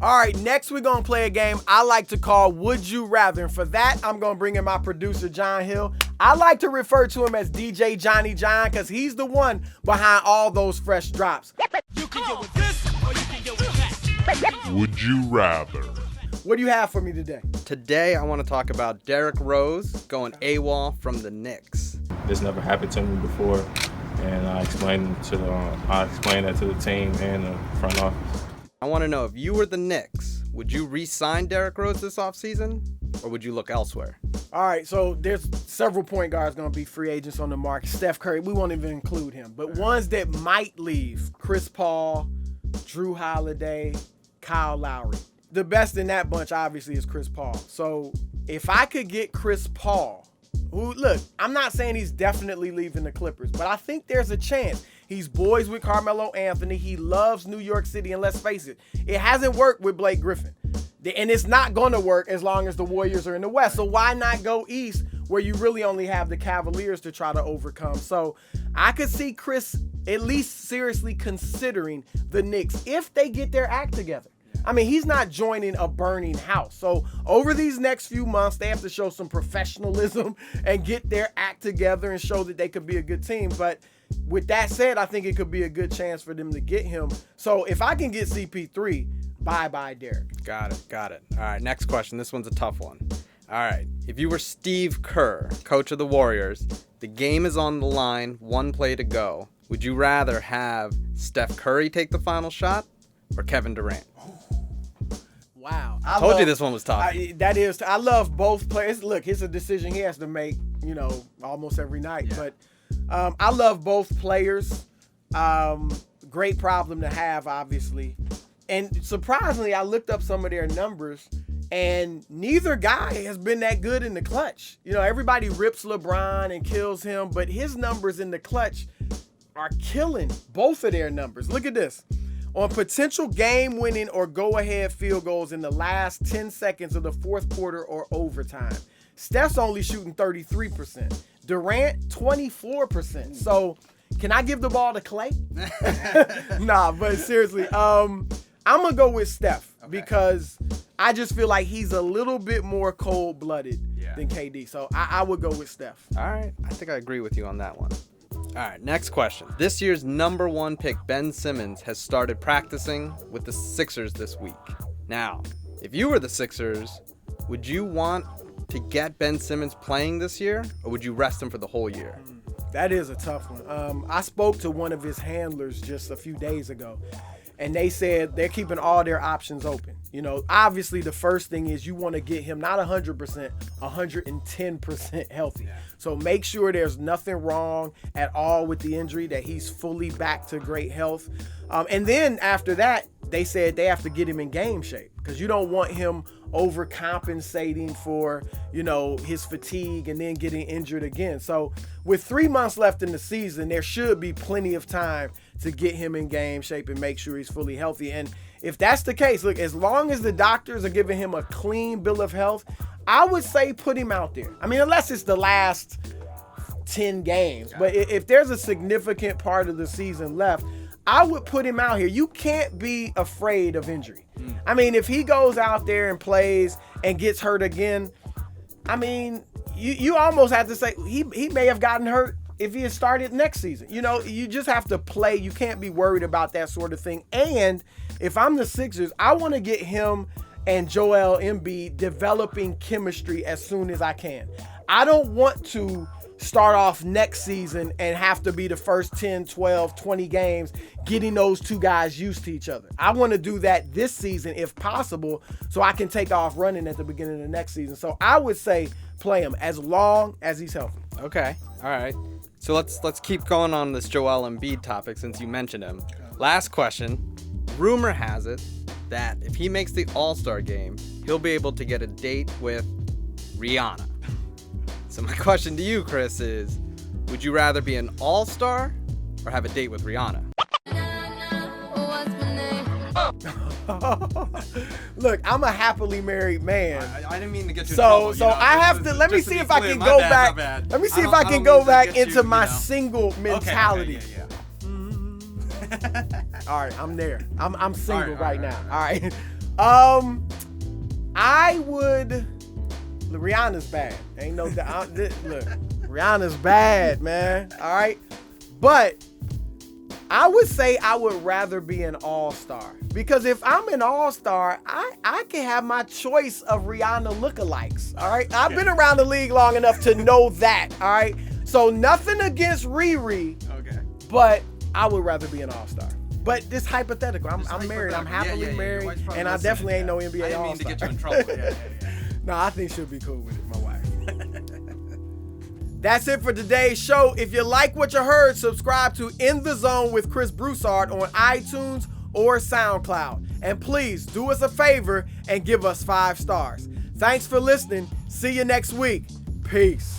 All right, next we're going to play a game I like to call Would You Rather. And for that, I'm going to bring in my producer, John Hill. I like to refer to him as DJ Johnny John because he's the one behind all those fresh drops. You can get with this or you can get with that. Would you rather? What do you have for me today? Today, I want to talk about Derrick Rose going AWOL from the Knicks. This never happened to me before, and I explained that to the team and the front office. I want to know, if you were the Knicks, would you re-sign Derrick Rose this offseason, or would you look elsewhere? All right, so there's several point guards going to be free agents on the market. Steph Curry, we won't even include him. But ones that might leave, Chris Paul, Drew Holiday, Kyle Lowry. The best in that bunch, obviously, is Chris Paul. So if I could get Chris Paul, who, look, I'm not saying he's definitely leaving the Clippers, but I think there's a chance. He's boys with Carmelo Anthony. He loves New York City, and let's face it, it hasn't worked with Blake Griffin. And it's not going to work as long as the Warriors are in the West. So why not go East where you really only have the Cavaliers to try to overcome? So I could see Chris at least seriously considering the Knicks if they get their act together. I mean, he's not joining a burning house. So over these next few months, they have to show some professionalism and get their act together and show that they could be a good team. But with that said, I think it could be a good chance for them to get him. So if I can get CP3, bye-bye, Derrick. Got it. All right, next question. This one's a tough one. All right, if you were Steve Kerr, coach of the Warriors, the game is on the line, one play to go. Would you rather have Steph Curry take the final shot or Kevin Durant? Wow. I told you this one was tough. I love both players. Look, it's a decision he has to make, almost every night. Yeah. But I love both players. Great problem to have, obviously. And surprisingly, I looked up some of their numbers, and neither guy has been that good in the clutch. Everybody rips LeBron and kills him, but his numbers in the clutch are killing both of their numbers. Look at this. On potential game-winning or go-ahead field goals in the last 10 seconds of the fourth quarter or overtime, Steph's only shooting 33%. Durant, 24%. So, can I give the ball to Clay? Nah, but seriously, I'm going to go with Steph because I just feel like he's a little bit more cold-blooded than KD. So, I would go with Steph. All right, I think I agree with you on that one. All right, next question. This year's number one pick, Ben Simmons, has started practicing with the Sixers this week. Now, if you were the Sixers, would you want to get Ben Simmons playing this year, or would you rest him for the whole year? That is a tough one. I spoke to one of his handlers just a few days ago, and they said they're keeping all their options open. Obviously the first thing is you want to get him not 100%, 110% healthy. Yeah. So make sure there's nothing wrong at all with the injury, that he's fully back to great health. And then after that, they said they have to get him in game shape because you don't want him overcompensating for, his fatigue and then getting injured again. So with 3 months left in the season, there should be plenty of time to get him in game shape and make sure he's fully healthy. And if that's the case, look, as long as the doctors are giving him a clean bill of health, I would say put him out there. I mean, unless it's the last 10 games. But if there's a significant part of the season left, I would put him out here. You can't be afraid of injury. I mean, if he goes out there and plays and gets hurt again, I mean, you almost have to say he may have gotten hurt if he had started next season. You just have to play. You can't be worried about that sort of thing. And if I'm the Sixers, I want to get him and Joel Embiid developing chemistry as soon as I can. I don't want to start off next season and have to be the first 10, 12, 20 games getting those two guys used to each other. I want to do that this season if possible so I can take off running at the beginning of the next season. So I would say play him as long as he's healthy. Okay, all right. So let's keep going on this Joel Embiid topic since you mentioned him. Last question. Rumor has it that if he makes the All-Star game, he'll be able to get a date with Rihanna. So my question to you, Chris, is would you rather be an All-Star or have a date with Rihanna? Look, I'm a happily married man. I didn't mean to get you in So trouble, I have to, let me see if I can go back. Let me see if I can go back into my single mentality. Okay, All right, I'm there. I'm single right now. All right. I would. Look, Rihanna's bad. Ain't no doubt. Look, Rihanna's bad, man. All right, but I would say I would rather be an all-star, because if I'm an all-star, I can have my choice of Rihanna lookalikes. All right, I've been around the league long enough to know that. All right, so nothing against Riri. Okay. But I would rather be an all-star. But this hypothetical. I'm married. I'm happily married, and I definitely ain't no NBA I didn't mean all-star. to get you in trouble. Yeah. No, I think she'll be cool with it, my wife. That's it for today's show. If you like what you heard, subscribe to In the Zone with Chris Broussard on iTunes or SoundCloud. And please do us a favor and give us 5 stars. Thanks for listening. See you next week. Peace.